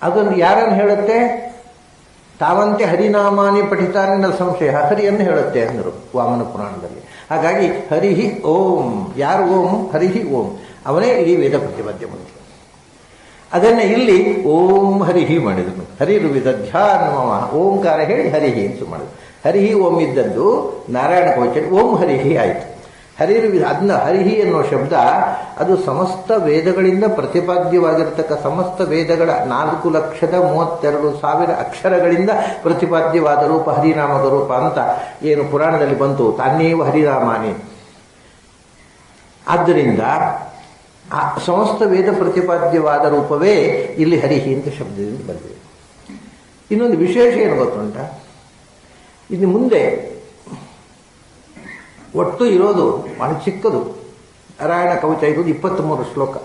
ಅದನ್ನು ಯಾರನ್ನು ಹೇಳುತ್ತೆ? ತಾವಂತೆ ಹರಿನಾಮಾನಿ ಪಠಿತಾನಿನ ಸಂಶಯ, ಹರಿಯನ್ನು ಹೇಳುತ್ತೆ ಅಂದರು ವಾಮನ ಪುರಾಣದಲ್ಲಿ. ಹಾಗಾಗಿ ಹರಿಹಿ ಓಂ, ಯಾರು ಓಂ? ಹರಿಹಿ ಓಂ, ಅವನೇ ಇಡೀ ವೇದ ಪ್ರತಿಪಾದ್ಯ ಮಂತ್ರ. ಅದನ್ನು ಇಲ್ಲಿ ಓಂ ಹರಿಹಿ ಮಾಡಿದನು. ಹರಿರುವಿದ ಧ್ಯಾನಮ ಓಂಕಾರ ಹೇಳಿ ಹರಿಹಿ ಅಂತ ಮಾಡಿದ್ರು. ಹರಿಹಿ ಓಂ ಇದ್ದದ್ದು ನಾರಾಯಣ ಕವಚ ಓಂ ಹರಿಹಿ ಆಯಿತು. ಹರಿರುವಿದ ಅದನ್ನ ಹರಿಹಿ ಅನ್ನೋ ಶಬ್ದ ಅದು ಸಮಸ್ತ ವೇದಗಳಿಂದ ಪ್ರತಿಪಾದ್ಯವಾಗಿರತಕ್ಕ ಸಮಸ್ತ ವೇದಗಳ 4,32,000 ಅಕ್ಷರಗಳಿಂದ ಪ್ರತಿಪಾದ್ಯವಾದ ರೂಪ ಹರಿನಾಮದ ರೂಪ ಅಂತ ಏನು ಪುರಾಣದಲ್ಲಿ ಬಂತು. ತಾನೇವ ಹರಿನಾಮಾನಿ. ಆದ್ದರಿಂದ ಆ ಸಮಸ್ತ ವೇದ ಪ್ರತಿಪಾದ್ಯವಾದ ರೂಪವೇ ಇಲ್ಲಿ ಹರಿಹಿ ಅಂತ ಶಬ್ದದಿಂದ ಬಂದಿದೆ. ಇನ್ನೊಂದು ವಿಶೇಷ ಏನು ಗೊತ್ತುಂಟ? ಇನ್ನು ಮುಂದೆ ಒಟ್ಟು ಇರೋದು ಬಹಳ ಚಿಕ್ಕದು. ನಾರಾಯಣ ಕವಚ ಇರೋದು 23 ಶ್ಲೋಕ.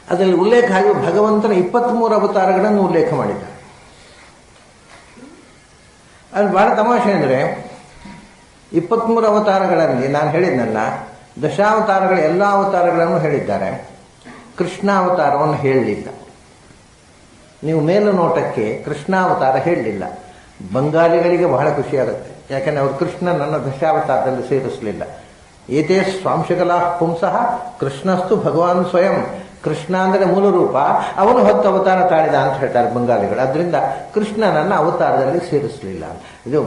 ಅದರಲ್ಲಿ ಉಲ್ಲೇಖ ಆಗಿ ಭಗವಂತನ 23 ಅವತಾರಗಳನ್ನು ಉಲ್ಲೇಖ ಮಾಡಿದ್ದಾರೆ. ಅದು ಬಹಳ ತಮಾಷೆ ಅಂದರೆ 23 ಅವತಾರಗಳಲ್ಲಿ ನಾನು ಹೇಳಿದ್ನಲ್ಲ, ದಶಾವತಾರಗಳ ಎಲ್ಲ ಅವತಾರಗಳನ್ನು ಹೇಳಿದ್ದಾರೆ, ಕೃಷ್ಣಾವತಾರವನ್ನು ಹೇಳಲಿಲ್ಲ. ನೀವು ಮೇಲು ನೋಟಕ್ಕೆ ಕೃಷ್ಣಾವತಾರ ಹೇಳಲಿಲ್ಲ. ಬಂಗಾಲಿಗಳಿಗೆ ಬಹಳ ಖುಷಿಯಾಗುತ್ತೆ, ಯಾಕಂದರೆ ಅವರು ಕೃಷ್ಣ ನನ್ನ ದಶಾವತಾರದಲ್ಲಿ ಸೇರಿಸಲಿಲ್ಲ. ಏತೇ ಸ್ವಾಂಶಕಲಾ ಪುಂಸಃ ಕೃಷ್ಣಸ್ತು ಭಗವಾನ್ ಸ್ವಯಂ. ಕೃಷ್ಣ ಅಂದರೆ ಮೂಲ ರೂಪ, ಅವನು 10 ಅವತಾರ ತಾಳಿದ ಅಂತ ಹೇಳ್ತಾರೆ ಬಂಗಾಲಿಗಳು. ಅದರಿಂದ ಕೃಷ್ಣನನ್ನು ಅವತಾರದಲ್ಲಿ ಸೇರಿಸಲಿಲ್ಲ. ಇದು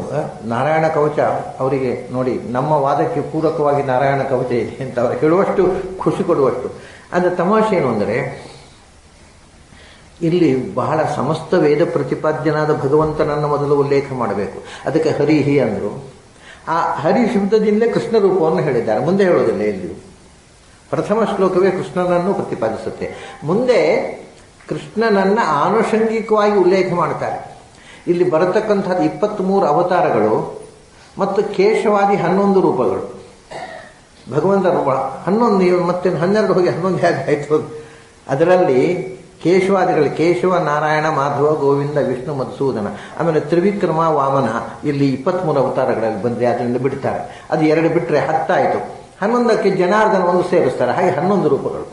ನಾರಾಯಣ ಕವಚ ಅವರಿಗೆ ನೋಡಿ, ನಮ್ಮ ವಾದಕ್ಕೆ ಪೂರಕವಾಗಿ ನಾರಾಯಣ ಕವಚ ಇದೆ ಅಂತ ಅವರು ಹೇಳುವಷ್ಟು ಖುಷಿ ಕೊಡುವಷ್ಟು. ಅದರ ತಮಾಷೆ ಏನು ಅಂದರೆ, ಇಲ್ಲಿ ಬಹಳ ಸಮಸ್ತ ವೇದ ಪ್ರತಿಪಾದ್ಯನಾದ ಭಗವಂತನನ್ನು ಮೊದಲು ಉಲ್ಲೇಖ ಮಾಡಬೇಕು. ಅದಕ್ಕೆ ಹರಿಹಿ ಅಂದರು. ಆ ಹರಿ ಶಬ್ದದಿಂದಲೇ ಕೃಷ್ಣ ರೂಪವನ್ನು ಹೇಳಿದ್ದಾರೆ, ಮುಂದೆ ಹೇಳೋದಿಲ್ಲ. ಎಲ್ಲಿಯೂ ಪ್ರಥಮ ಶ್ಲೋಕವೇ ಕೃಷ್ಣನನ್ನು ಪ್ರತಿಪಾದಿಸುತ್ತೆ. ಮುಂದೆ ಕೃಷ್ಣನನ್ನ ಆನುಷಂಗಿಕವಾಗಿ ಉಲ್ಲೇಖ ಮಾಡ್ತಾರೆ. ಇಲ್ಲಿ ಬರತಕ್ಕಂಥದ್ದು 23 ಅವತಾರಗಳು ಮತ್ತು ಕೇಶವಾದಿ 11 ರೂಪಗಳು. ಭಗವಂತ ರೂಪ 11, ಮತ್ತೆ 12 ಹೋಗಿ 11 ಹೇಗೆ ಆಯಿತು? ಅದರಲ್ಲಿ ಕೇಶವಾದಿಗಳು ಕೇಶವ, ನಾರಾಯಣ, ಮಾಧವ, ಗೋವಿಂದ, ವಿಷ್ಣು, ಮಧುಸೂದನ, ಆಮೇಲೆ ತ್ರಿವಿಕ್ರಮ, ವಾಮನ ಇಲ್ಲಿ 23 ಅವತಾರಗಳಲ್ಲಿ ಬಂದರೆ ಅದರಿಂದ ಬಿಡ್ತಾರೆ. ಅದು 2 ಬಿಟ್ಟರೆ 10 ಆಯಿತು. 11ಕ್ಕೆ ಜನಾರ್ದನ ಒಂದು ಸೇರಿಸ್ತಾರೆ. ಹಾಗೆ 11 ರೂಪಗಳು.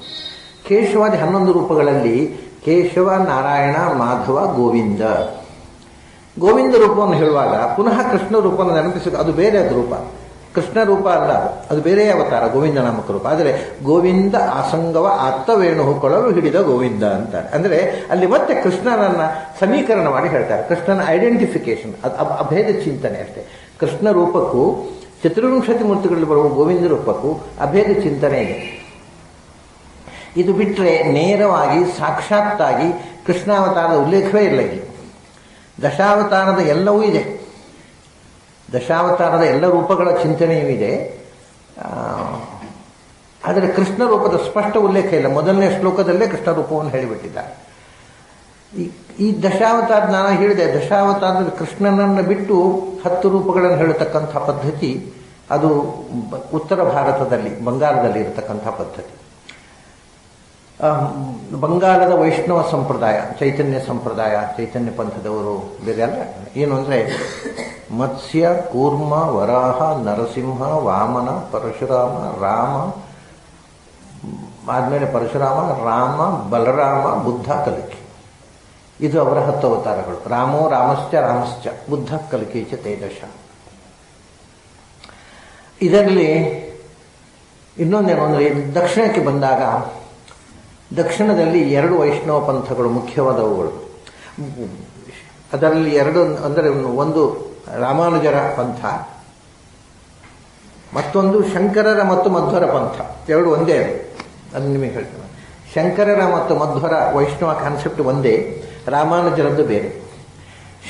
ಕೇಶವಾದಿ 11 ರೂಪಗಳಲ್ಲಿ ಕೇಶವ, ನಾರಾಯಣ, ಮಾಧವ, ಗೋವಿಂದ. ಗೋವಿಂದ ರೂಪವನ್ನು ಹೇಳುವಾಗ ಪುನಃ ಕೃಷ್ಣ ರೂಪವನ್ನು ನೆನಪಿಸ, ಅದು ಬೇರೆ ಅದು ರೂಪ, ಕೃಷ್ಣ ರೂಪ ಅಲ್ಲ, ಅದು ಬೇರೆ ಅವತಾರ, ಗೋವಿಂದ ನಾಮಕ ರೂಪ. ಆದರೆ ಗೋವಿಂದ ಆಸಂಗವ ಆತ್ತವೇಣು ಕೊಳಲು ಹಿಡಿದ ಗೋವಿಂದ ಅಂತಾರೆ. ಅಂದರೆ ಅಲ್ಲಿ ಮತ್ತೆ ಕೃಷ್ಣನನ್ನ ಸಮೀಕರಣ ಮಾಡಿ ಹೇಳ್ತಾರೆ. ಕೃಷ್ಣನ ಐಡೆಂಟಿಫಿಕೇಶನ್, ಅದು ಅಭೇದ ಚಿಂತನೆ ಅಷ್ಟೇ. ಕೃಷ್ಣ ರೂಪಕ್ಕೂ 24 ಮೂರ್ತಿಗಳಲ್ಲಿ ಬರುವ ಗೋವಿಂದ ರೂಪಕ್ಕೂ ಅಭೇದ ಚಿಂತನೆ ಇದೆ. ಇದು ಬಿಟ್ಟರೆ ನೇರವಾಗಿ ಸಾಕ್ಷಾತ್ತಾಗಿ ಕೃಷ್ಣಾವತಾರದ ಉಲ್ಲೇಖವೇ ಇಲ್ಲ ಇಲ್ಲಿ. ದಶಾವತಾರದ ಎಲ್ಲವೂ ಇದೆ, ದಶಾವತಾರದ ಎಲ್ಲ ರೂಪಗಳ ಚಿಂತನೆಯೂ ಇದೆ. ಆದರೆ ಕೃಷ್ಣ ರೂಪದ ಸ್ಪಷ್ಟ ಉಲ್ಲೇಖ ಇಲ್ಲ. ಮೊದಲನೇ ಶ್ಲೋಕದಲ್ಲೇ ಕೃಷ್ಣ ರೂಪವನ್ನು ಹೇಳಿಬಿಟ್ಟಿದ್ದಾರೆ. ಈ ದಶಾವತಾರ ನಾನು ಹೇಳಿದೆ, ದಶಾವತಾರದಲ್ಲಿ ಕೃಷ್ಣನನ್ನು ಬಿಟ್ಟು 10 ರೂಪಗಳನ್ನು ಹೇಳತಕ್ಕಂಥ ಪದ್ಧತಿ ಅದು ಉತ್ತರ ಭಾರತದಲ್ಲಿ, ಬಂಗಾಳದಲ್ಲಿ ಇರತಕ್ಕಂಥ ಪದ್ಧತಿ. ಬಂಗಾಳದ ವೈಷ್ಣವ ಸಂಪ್ರದಾಯ, ಚೈತನ್ಯ ಸಂಪ್ರದಾಯ, ಚೈತನ್ಯ ಪಂಥದವರು ಬೇರೆ ಅಲ್ಲ. ಏನು ಅಂದರೆ ಮತ್ಸ್ಯ, ಕೂರ್ಮ, ವರಾಹ, ನರಸಿಂಹ, ವಾಮನ, ಪರಶುರಾಮ, ರಾಮ, ಆದಮೇಲೆ ಪರಶುರಾಮ, ರಾಮ, ಬಲರಾಮ, ಬುದ್ಧ, ಕಲಿಕೆ. ಇದು ಅವರ 10 ಅವತಾರಗಳು. ರಾಮೋ ರಾಮಶ್ಚ ರಾಮಶ್ಚ ಬುದ್ಧ ಕಲಿಕೇಚ ತೇಜಶ. ಇದರಲ್ಲಿ ಇನ್ನೊಂದೇನು ಅಂದರೆ, ದಕ್ಷಿಣಕ್ಕೆ ಬಂದಾಗ ದಕ್ಷಿಣದಲ್ಲಿ 2 ವೈಷ್ಣವ ಪಂಥಗಳು ಮುಖ್ಯವಾದವುಗಳು. ಅದರಲ್ಲಿ 2 ಅಂದರೆ ಒಂದು ರಾಮಾನುಜರ ಪಂಥ, ಮತ್ತೊಂದು ಶಂಕರರ ಮತ್ತು ಮಧ್ವರ ಪಂಥ. 2 ಒಂದೇ. ಅದು ನಿಮಗೆ ಹೇಳ್ತೇನೆ. ಶಂಕರರ ಮತ್ತು ಮಧ್ವರ ವೈಷ್ಣವ ಕಾನ್ಸೆಪ್ಟ್ ಒಂದೇ, ರಾಮಾನುಜರದ್ದು ಬೇರೆ.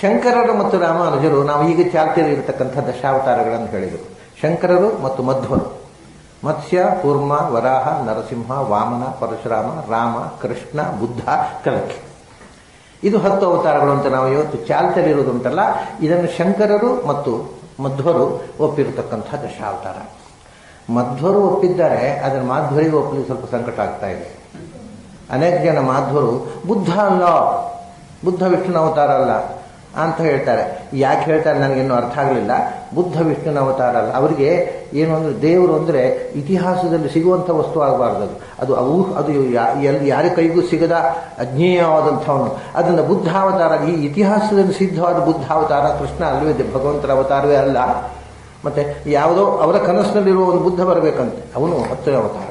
ಶಂಕರರು ಮತ್ತು ರಾಮಾನುಜರು ನಾವು ಈಗ ಚಾಲ್ತಿಯಲ್ಲಿ ಇರತಕ್ಕಂಥ ದಶಾವತಾರಗಳನ್ನು ಹೇಳಿದರು. ಶಂಕರರು ಮತ್ತು ಮಧ್ವರು ಮತ್ಸ್ಯ, ಕೂರ್ಮ, ವರಾಹ, ನರಸಿಂಹ, ವಾಮನ, ಪರಶುರಾಮ, ರಾಮ, ಕೃಷ್ಣ, ಬುದ್ಧ, ಕಲಕಿ. ಇದು 10 ಅವತಾರಗಳು ಅಂತ ನಾವು ಇವತ್ತು ಚಾಲ್ತಿಯಲ್ಲಿರೋದುಂಟಲ್ಲ, ಇದನ್ನು ಶಂಕರರು ಮತ್ತು ಮಧ್ವರು ಒಪ್ಪಿರತಕ್ಕಂಥ ದಶಾವತಾರ. ಮಧ್ವರು ಒಪ್ಪಿದ್ದಾರೆ, ಅದನ್ನು ಮಾಧ್ವರಿಗೆ ಒಪ್ಪಲಿಕ್ಕೆ ಸ್ವಲ್ಪ ಸಂಕಟ ಆಗ್ತಾ ಇದೆ. ಅನೇಕ ಜನ ಮಾಧ್ವರು ಬುದ್ಧ ಅಲ್ಲ, ಬುದ್ಧ ವಿಷ್ಣು ಅವತಾರ ಅಲ್ಲ, ಅಂತ ಹೇಳ್ತಾರೆ. ಯಾಕೆ ಹೇಳ್ತಾರೆ ನನಗಿನ್ನೂ ಅರ್ಥ ಆಗಲಿಲ್ಲ. ಬುದ್ಧ ವಿಷ್ಣುನ ಅವತಾರ ಅಲ್ಲ. ಅವರಿಗೆ ಏನು ಅಂದರೆ ದೇವರು ಅಂದರೆ ಇತಿಹಾಸದಲ್ಲಿ ಸಿಗುವಂಥ ವಸ್ತು ಆಗಬಾರ್ದು. ಅದು ಯಾರ ಕೈಗೂ ಸಿಗದ ಅಜ್ಞೇಯವಾದಂಥವನು. ಅದನ್ನು ಬುದ್ಧಾವತಾರ, ಈ ಇತಿಹಾಸದಲ್ಲಿ ಸಿದ್ಧವಾದ ಬುದ್ಧಾವತಾರ ಕೃಷ್ಣ ಅಲ್ಲವೇ, ಭಗವಂತನ ಅವತಾರವೇ ಅಲ್ಲ. ಮತ್ತು ಯಾವುದೋ ಅವರ ಕನಸಿನಲ್ಲಿರುವ ಒಂದು ಬುದ್ಧ ಬರಬೇಕಂತೆ, ಅವನು 10ನೇ ಅವತಾರ.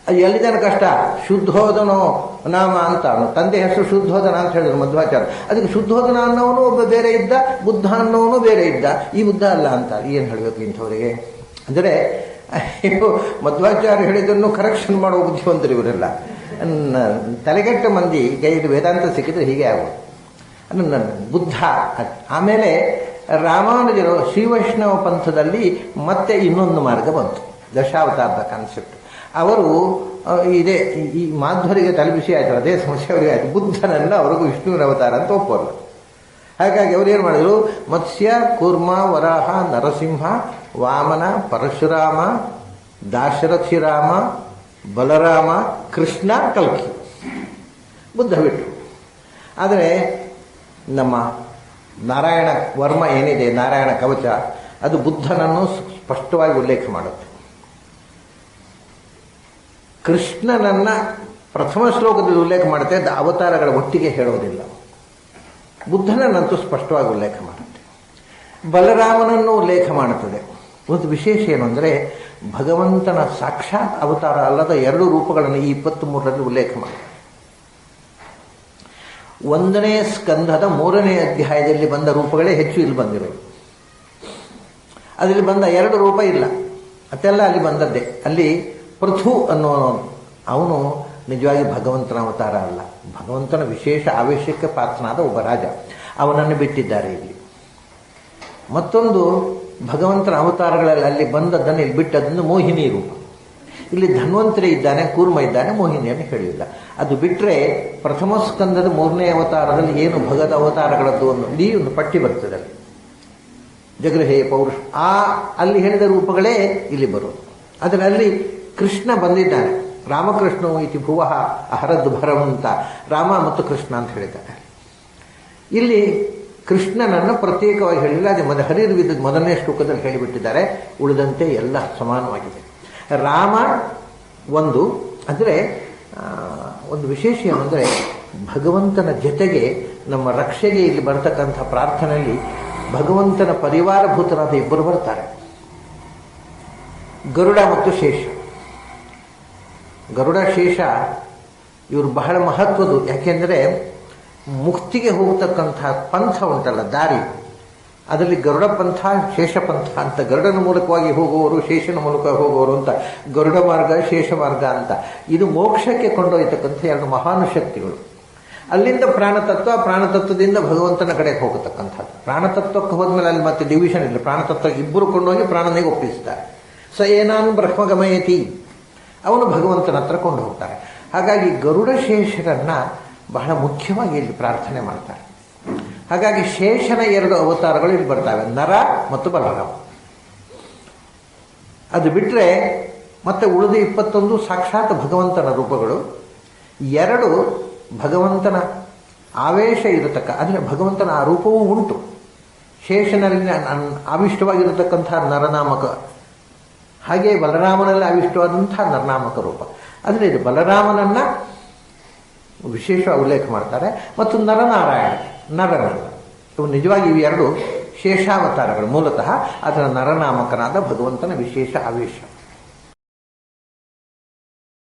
ಅದು ಎಲ್ಲಿದ್ದಾನೆ ಕಷ್ಟ? ಶುದ್ಧೋಧನೋ ನಾಮ ಅಂತ ಅವನು ತಂದೆ ಹೆಸರು ಶುದ್ಧೋಧನ ಅಂತ ಹೇಳಿದ್ರು ಮಧ್ವಾಚಾರ್ಯ. ಅದಕ್ಕೆ ಶುದ್ಧೋಧನ ಅನ್ನೋನು ಒಬ್ಬ ಬೇರೆ ಇದ್ದ, ಬುದ್ಧ ಅನ್ನೋನು ಬೇರೆ ಇದ್ದ, ಈ ಬುದ್ಧ ಅಲ್ಲ ಅಂತ ಏನು ಹೇಳಬೇಕು ಇಂಥವರಿಗೆ? ಅಂದರೆ ಮಧ್ವಾಚಾರ್ಯ ಹೇಳಿದ್ದನ್ನು ಕರೆಕ್ಷನ್ ಮಾಡುವ ಬುದ್ಧಿವಂತರು ಇವರೆಲ್ಲ. ತಲೆಗೆಟ್ಟ ಮಂದಿ ಕೈಯಲ್ಲಿ ವೇದಾಂತ ಸಿಕ್ಕಿದ್ರೆ ಹೀಗೆ ಆಗೋದು. ಬುದ್ಧ. ಆಮೇಲೆ ರಾಮಾನುಜರು ಶ್ರೀವೈಷ್ಣವ ಪಂಥದಲ್ಲಿ ಮತ್ತೆ ಇನ್ನೊಂದು ಮಾರ್ಗ ಬಂತು, ದಶಾವತಾರದ ಕಾನ್ಸೆಪ್ಟ್. ಅವರು ಇದೇ ಈ ಮಾಧ್ವರಿಗೆ ತಲುಪಿಸಿ ಆಯ್ತು, ಅದೇ ಸಮಸ್ಯೆ ಅವರಿಗೆ ಆಯಿತು. ಬುದ್ಧನನ್ನು ಅವ್ರಿಗೂ ವಿಷ್ಣುವಿನ ಅವತಾರ ಅಂತ ಒಪ್ಪಲ್ಲ. ಹಾಗಾಗಿ ಅವ್ರು ಏನು ಮಾಡಿದ್ರು, ಮತ್ಸ್ಯ, ಕೂರ್ಮ, ವರಾಹ, ನರಸಿಂಹ, ವಾಮನ, ಪರಶುರಾಮ, ದಾಶರಥಿರಾಮ, ಬಲರಾಮ, ಕೃಷ್ಣ, ಕಲ್ಕಿ, ಬುದ್ಧ ಬಿಟ್ಟು. ಆದರೆ ನಮ್ಮ ನಾರಾಯಣ ವರ್ಮ ಏನಿದೆ, ನಾರಾಯಣ ಕವಚ, ಅದು ಬುದ್ಧನನ್ನು ಸ್ಪಷ್ಟವಾಗಿ ಉಲ್ಲೇಖ ಮಾಡುತ್ತೆ. ಕೃಷ್ಣನನ್ನ ಪ್ರಥಮ ಶ್ಲೋಕದಲ್ಲಿ ಉಲ್ಲೇಖ ಮಾಡುತ್ತೆ, ಅವತಾರಗಳ ಒಟ್ಟಿಗೆ ಹೇಳೋದಿಲ್ಲ. ಬುದ್ಧನನ್ನಂತೂ ಸ್ಪಷ್ಟವಾಗಿ ಉಲ್ಲೇಖ ಮಾಡುತ್ತೆ, ಬಲರಾಮನನ್ನು ಉಲ್ಲೇಖ ಮಾಡುತ್ತದೆ. ಒಂದು ವಿಶೇಷ ಏನು ಅಂದರೆ, ಭಗವಂತನ ಸಾಕ್ಷಾತ್ ಅವತಾರ ಅಲ್ಲದ 2 ರೂಪಗಳನ್ನು ಈ 23ರಲ್ಲಿ ಉಲ್ಲೇಖ ಮಾಡುತ್ತೆ. 1ನೇ ಸ್ಕಂಧದ 3ನೇ ಅಧ್ಯಾಯದಲ್ಲಿ ಬಂದ ರೂಪಗಳೇ ಹೆಚ್ಚು ಇಲ್ಲಿ ಬಂದಿರೋದು. ಅದರಲ್ಲಿ ಬಂದ 2 ರೂಪ ಇಲ್ಲ, ಅದೆಲ್ಲ ಅಲ್ಲಿ ಬಂದದ್ದೇ. ಅಲ್ಲಿ ಪೃಥು ಅನ್ನೋನು ಅವನು ನಿಜವಾಗಿ ಭಗವಂತನ ಅವತಾರ ಅಲ್ಲ, ಭಗವಂತನ ವಿಶೇಷ ಆವೇಶಕ್ಕೆ ಪಾತ್ರನಾದ ಒಬ್ಬ ರಾಜ, ಅವನನ್ನು ಬಿಟ್ಟಿದ್ದಾರೆ ಇಲ್ಲಿ. ಮತ್ತೊಂದು ಭಗವಂತನ ಅವತಾರಗಳಲ್ಲಿ ಅಲ್ಲಿ ಬಂದದ್ದನ್ನು ಇಲ್ಲಿ ಬಿಟ್ಟದ್ದನ್ನು ಮೋಹಿನಿ ರೂಪ. ಇಲ್ಲಿ ಧನ್ವಂತರಿ ಇದ್ದಾನೆ, ಕೂರ್ಮ ಇದ್ದಾನೆ, ಮೋಹಿನಿಯನ್ನು ಹೇಳಿಲ್ಲ. ಅದು ಬಿಟ್ಟರೆ ಪ್ರಥಮ ಸ್ಕಂದದ 3ನೇ ಅವತಾರದಲ್ಲಿ ಏನು ಭಗದ ಅವತಾರಗಳದ್ದು ಒಂದು ಪಟ್ಟಿ ಬರ್ತದೆ ಅಲ್ಲಿ, ಜಗೃಹೇ ಪೌರುಷ, ಅಲ್ಲಿ ಹೇಳಿದ ರೂಪಗಳೇ ಇಲ್ಲಿ ಬರೋದು. ಅದರಲ್ಲಿ ಕೃಷ್ಣ ಬಂದಿದ್ದಾನೆ, ರಾಮಕೃಷ್ಣ ಇತಿ ಭುವಃ ಅಹರದ್ಭರಂ ಅಂತ ರಾಮ ಮತ್ತು ಕೃಷ್ಣ ಅಂತ ಹೇಳಿದ್ದಾರೆ. ಇಲ್ಲಿ ಕೃಷ್ಣನನ್ನು ಪ್ರತ್ಯೇಕವಾಗಿ ಹೇಳಿಲ್ಲ, ಅದು ಹರಿರ್ವಿದ 1ನೇ ಶ್ಲೋಕದಲ್ಲಿ ಹೇಳಿಬಿಟ್ಟಿದ್ದಾರೆ. ಉಳಿದಂತೆ ಎಲ್ಲ ಸಮಾನವಾಗಿದೆ. ರಾಮ ಒಂದು ಅಂದರೆ ಒಂದು ವಿಶೇಷ ಏನಂದರೆ, ಭಗವಂತನ ಜೊತೆಗೆ ನಮ್ಮ ರಕ್ಷೆಗೆ ಇಲ್ಲಿ ಬರ್ತಕ್ಕಂಥ ಪ್ರಾರ್ಥನೆಯಲ್ಲಿ ಭಗವಂತನ ಪರಿವಾರಭೂತರಾದ 2 ಬರ್ತಾರೆ, ಗರುಡ ಮತ್ತು ಶೇಷ. ಗರುಡ ಶೇಷ ಇವರು ಬಹಳ ಮಹತ್ವದ್ದು. ಯಾಕೆಂದರೆ ಮುಕ್ತಿಗೆ ಹೋಗತಕ್ಕಂಥ ಪಂಥ ಉಂಟಲ್ಲ, ದಾರಿ, ಅದರಲ್ಲಿ ಗರುಡ ಪಂಥ, ಶೇಷ ಪಂಥ ಅಂತ. ಗರುಡನ ಮೂಲಕವಾಗಿ ಹೋಗುವವರು, ಶೇಷನ ಮೂಲಕ ಹೋಗುವವರು ಅಂತ, ಗರುಡ ಮಾರ್ಗ, ಶೇಷ ಮಾರ್ಗ ಅಂತ. ಇದು ಮೋಕ್ಷಕ್ಕೆ ಕೊಂಡೊಯ್ಯತಕ್ಕಂಥ 2 ಮಹಾನು ಶಕ್ತಿಗಳು. ಅಲ್ಲಿಂದ ಪ್ರಾಣತತ್ವದಿಂದ ಭಗವಂತನ ಕಡೆಗೆ ಹೋಗತಕ್ಕಂಥದ್ದು. ಪ್ರಾಣತತ್ವಕ್ಕೆ ಹೋದ್ಮೇಲೆ ಅಲ್ಲಿ ಮತ್ತೆ ಡಿವಿಷನ್ ಇಲ್ಲ, ಪ್ರಾಣತತ್ವ ಇಬ್ಬರು ಕೊಂಡೋಗಿ ಪ್ರಾಣನಿಗೆ ಒಪ್ಪಿಸ್ತಾರೆ. ಸ ಏನಾನು ಬ್ರಹ್ಮಗಮಯತಿ, ಅವನು ಭಗವಂತನ ಹತ್ರ ಕೊಂಡು ಹೋಗ್ತಾರೆ. ಹಾಗಾಗಿ ಗರುಡ ಶೇಷರನ್ನ ಬಹಳ ಮುಖ್ಯವಾಗಿ ಇಲ್ಲಿ ಪ್ರಾರ್ಥನೆ ಮಾಡ್ತಾರೆ. ಹಾಗಾಗಿ ಶೇಷನ 2 ಅವತಾರಗಳು ಇಲ್ಲಿ ಬರ್ತವೆ, ನರ ಮತ್ತು ಬಲರಾಮ. ಅದು ಬಿಟ್ಟರೆ ಮತ್ತೆ ಉಳಿದ 21 ಸಾಕ್ಷಾತ್ ಭಗವಂತನ ರೂಪಗಳು. 2 ಭಗವಂತನ ಆವೇಶ ಇರತಕ್ಕ, ಅಂದರೆ ಭಗವಂತನ ಆ ರೂಪವೂ ಉಂಟು. ಶೇಷನಲ್ಲಿ ಆವಿಷ್ಟವಾಗಿರತಕ್ಕಂಥ ನರನಾಮಕ, ಹಾಗೆ ಬಲರಾಮನಲ್ಲಿ ಆವಿಷ್ಟವಾದಂಥ ನರನಾಮಕ ರೂಪ. ಆದರೆ ಇದು ಬಲರಾಮನನ್ನ ವಿಶೇಷ ಉಲ್ಲೇಖ ಮಾಡ್ತಾರೆ, ಮತ್ತು ನರನಲ್ಲ. ಇವು ನಿಜವಾಗಿ ಇವು 2 ಶೇಷಾವತಾರಗಳು ಮೂಲತಃ. ಅದರ ನರನಾಮಕನಾದ ಭಗವಂತನ ವಿಶೇಷ ಆವೇಶ.